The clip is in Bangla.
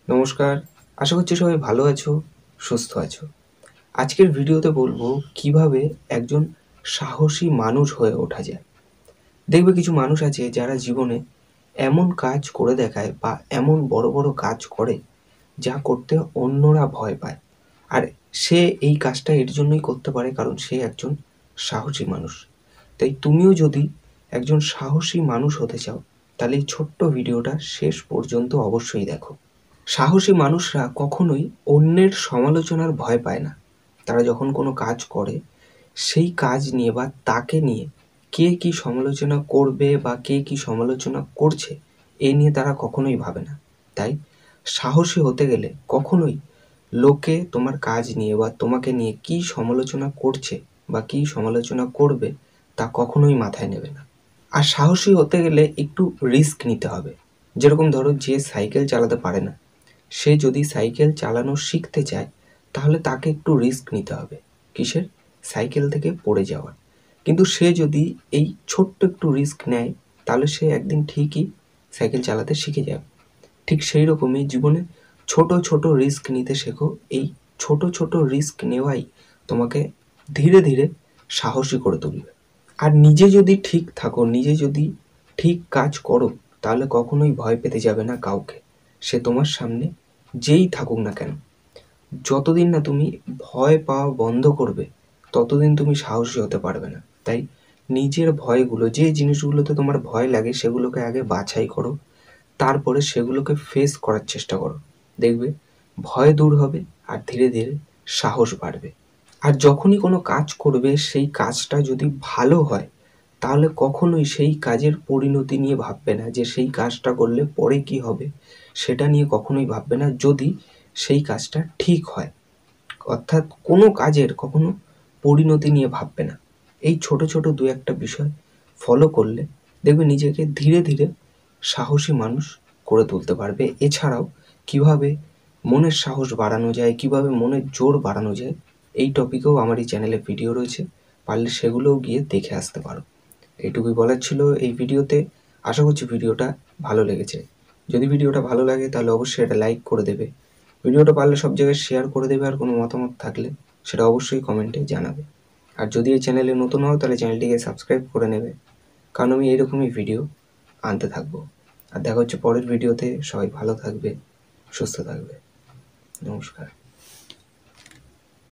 নমস্কার। আশা করছি সবাই ভালো আছো, সুস্থ আছো। আজকের ভিডিওতে বলবো কিভাবে একজন সাহসী মানুষ হয়ে ওঠা যায়। দেখবে কিছু মানুষ আছে যারা জীবনে এমন কাজ করে দেখায় বা এমন বড় বড় কাজ করে যা করতে অন্যরা ভয় পায়। আর সে এই কাজটা এর জন্যই করতে পারে কারণ সে একজন সাহসী মানুষ। তাই তুমিও যদি একজন সাহসী মানুষ হতে চাও তাহলে এই ছোট্ট ভিডিওটা শেষ পর্যন্ত অবশ্যই দেখো। সাহসী মানুষরা কখনোই অন্যের সমালোচনার ভয় পায় না। তারা যখন কোনো কাজ করে সেই কাজ নিয়ে বা তাকে নিয়ে কে কী সমালোচনা করবে বা কে কী সমালোচনা করছে এ নিয়ে তারা কখনোই ভাবে না। তাই সাহসী হতে গেলে কখনোই লোকে তোমার কাজ নিয়ে বা তোমাকে নিয়ে কী সমালোচনা করছে বা কী সমালোচনা করবে তা কখনোই মাথায় নেবে না। আর সাহসী হতে গেলে একটু রিস্ক নিতে হবে। যেরকম ধরো যে সাইকেল চালাতে পারে না, সে যদি সাইকেল চালানো শিখতে চায় তাহলে তাকে একটু রিস্ক নিতে হবে। কিসের? সাইকেল থেকে পড়ে যাওয়ার। কিন্তু সে যদি এই ছোট্ট একটু রিস্ক নেয় তাহলে সে একদিন ঠিকই সাইকেল চালাতে শিখে যাবে। ঠিক সেই রকমই জীবনে ছোট ছোট রিস্ক নিতে শেখো। এই ছোট ছোট রিস্ক নেওয়াই তোমাকে ধীরে ধীরে সাহসী করে তুলবে। আর নিজে যদি ঠিক থাকো, নিজে যদি ঠিক কাজ করো তাহলে কখনোই ভয় পেতে যাবে না কাউকে। সে তোমার সামনে যেই থাকুক না কেন। যতদিন না তুমি ভয় পাওয়া বন্ধ করবে ততদিন তুমি সাহসী হতে পারবে না। তাই নিজের ভয়গুলো, যে জিনিসগুলোতে তোমার ভয় লাগে সেগুলোকে আগে বাছাই করো, তারপরে সেগুলোকে ফেস করার চেষ্টা করো। দেখবে ভয় দূর হবে আর ধীরে ধীরে সাহস বাড়বে। আর যখনই কোনো কাজ করবে সেই কাজটা যদি ভালো হয় তাহলে কখনোই সেই কাজের পরিণতি নিয়ে ভাববে না যে সেই কাজটা করলে পরে কি হবে, সেটা নিয়ে কখনোই ভাববে না যদি সেই কাজটা ঠিক হয়। অর্থাৎ কোনো কাজের কখনো পরিণতি নিয়ে ভাববে না। এই ছোট ছোট দু একটা বিষয় ফলো করলে দেখবে নিজেকে ধীরে ধীরে সাহসী মানুষ করে তুলতে পারবে। এছাড়াও কিভাবে মনের সাহস বাড়ানো যায়, কিভাবে মনের জোর বাড়ানো যায়, এই টপিকেও আমার এই চ্যানেলে ভিডিও রয়েছে, পারলে সেগুলোও গিয়ে দেখে আসতে পারো। এইটুকুই বলার ছিল এই ভিডিওতে। আশা করছি ভিডিওটা ভালো লেগেছে। যদি ভিডিওটা ভালো লাগে তাহলে অবশ্যই এটা লাইক করে দেবে। ভিডিওটা পারলে সব জায়গায় শেয়ার করে দেবে। আর কোনো মতামত থাকলে সেটা অবশ্যই কমেন্টে জানাবে। আর যদি এই চ্যানেলে নতুন হও তাহলে চ্যানেলটিকে সাবস্ক্রাইব করে নেবে, কারণ আমি এরকমই ভিডিও আনতে থাকবো। আর দেখা হচ্ছে পরের ভিডিওতে। সবাই ভালো থাকবে, সুস্থ থাকবে। নমস্কার।